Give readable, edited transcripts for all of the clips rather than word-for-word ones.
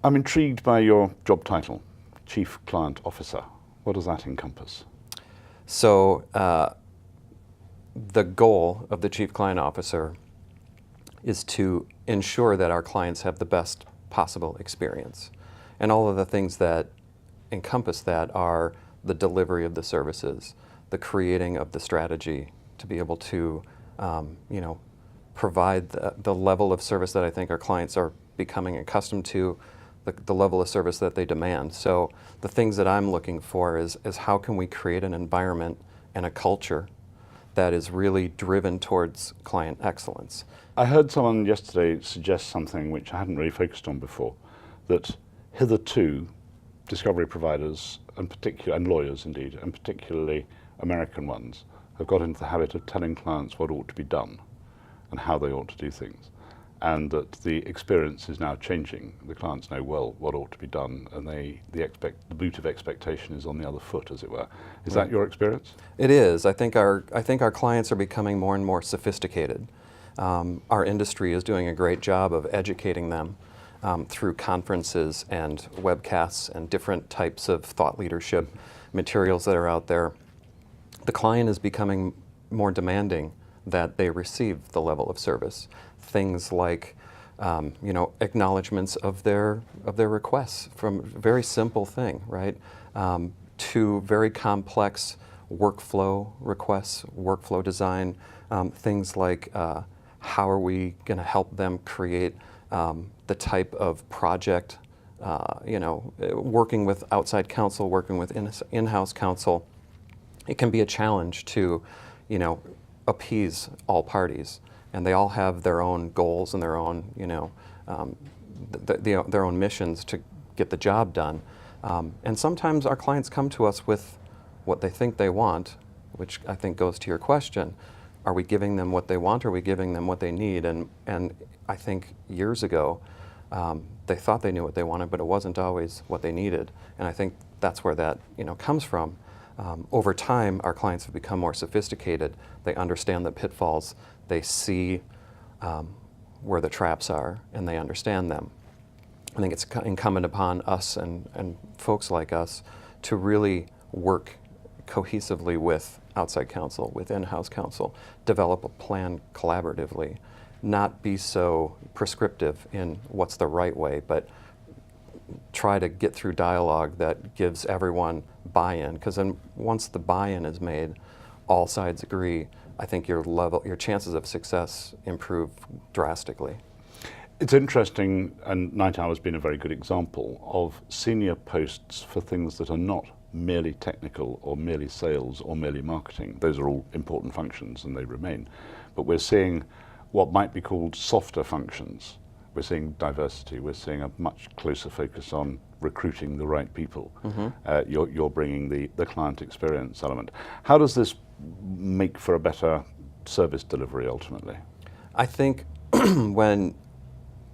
I'm intrigued by your job title, Chief Client Officer. What does that encompass? So the goal of the Chief Client Officer is to ensure that our clients have the best possible experience. And all of the things that encompass that are the delivery of the services, the creating of the strategy to be able to provide the level of service that I think our clients are becoming accustomed to, the level of service that they demand. So the things that I'm looking for is how can we create an environment and a culture that is really driven towards client excellence. I heard someone yesterday suggest something which I hadn't really focused on before, that hitherto discovery providers and lawyers indeed, and particularly American ones, have got into the habit of telling clients what ought to be done and how they ought to do things. And that the experience is now changing. The clients know well what ought to be done, and the boot of expectation is on the other foot, as it were. Is that your experience? It is. I think our clients are becoming more and more sophisticated. Our industry is doing a great job of educating them through conferences and webcasts and different types of thought leadership materials that are out there. The client is becoming more demanding that they receive the level of service. Things like acknowledgments of their requests, from a very simple thing, right, to very complex workflow requests, workflow design, things like how are we going to help them create the type of project, working with outside counsel, working with in-house counsel. It can be a challenge to, appease all parties, and they all have their own goals and their own, their own missions to get the job done. And sometimes our clients come to us with what they think they want, which I think goes to your question. Are we giving them what they want, or are we giving them what they need? And I think years ago, they thought they knew what they wanted, but it wasn't always what they needed. And I think that's where that comes from. Over time, our clients have become more sophisticated. They understand the pitfalls. They see where the traps are, and they understand them. I think it's incumbent upon us and folks like us to really work cohesively with outside counsel, with in-house counsel, develop a plan collaboratively, not be so prescriptive in what's the right way, but try to get through dialogue that gives everyone buy-in, because then once the buy-in is made, all sides agree, I think your chances of success improve drastically. It's interesting, and NightOwl has been a very good example of senior posts for things that are not merely technical or merely sales or merely marketing. Those are all important functions and they remain. But we're seeing what might be called softer functions. We're seeing diversity. We're seeing a much closer focus on recruiting the right people. Mm-hmm. You're bringing the client experience element. How does this make for a better service delivery ultimately? I think when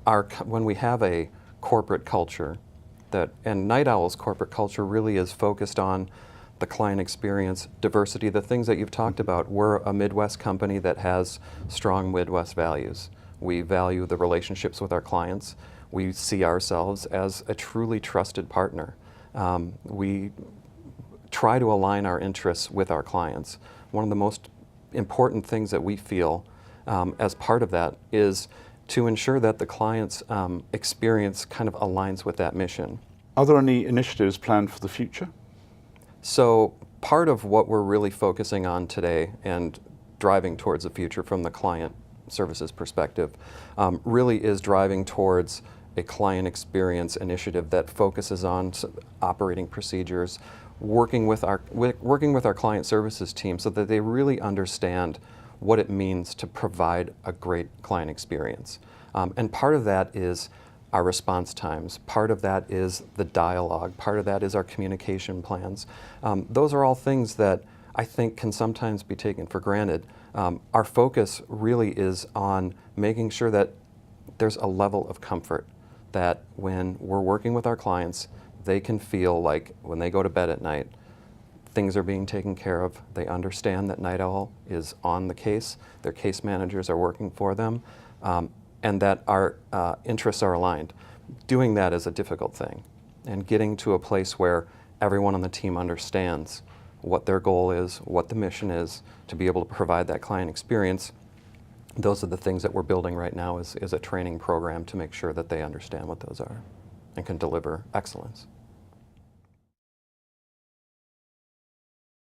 we have a corporate culture, and NightOwl's corporate culture really is focused on the client experience, diversity, the things that you've talked about. We're a Midwest company that has strong Midwest values. We value the relationships with our clients. We see ourselves as a truly trusted partner. We try to align our interests with our clients. One of the most important things that we feel as part of that is to ensure that the client's experience kind of aligns with that mission. Are there any initiatives planned for the future? So part of what we're really focusing on today and driving towards the future from the client services perspective really is driving towards a client experience initiative that focuses on operating procedures, working with our client services team so that they really understand what it means to provide a great client experience. And part of that is our response times. Part of that is the dialogue. Part of that is our communication plans. Those are all things that I think can sometimes be taken for granted. Our focus really is on making sure that there's a level of comfort that when we're working with our clients, they can feel like when they go to bed at night, things are being taken care of. They understand that NightOwl is on the case, their case managers are working for them, and that our interests are aligned. doing that is a difficult thing. And getting to a place where everyone on the team understands what their goal is, what the mission is, to be able to provide that client experience, those are the things that we're building right now is a training program to make sure that they understand what those are and can deliver excellence.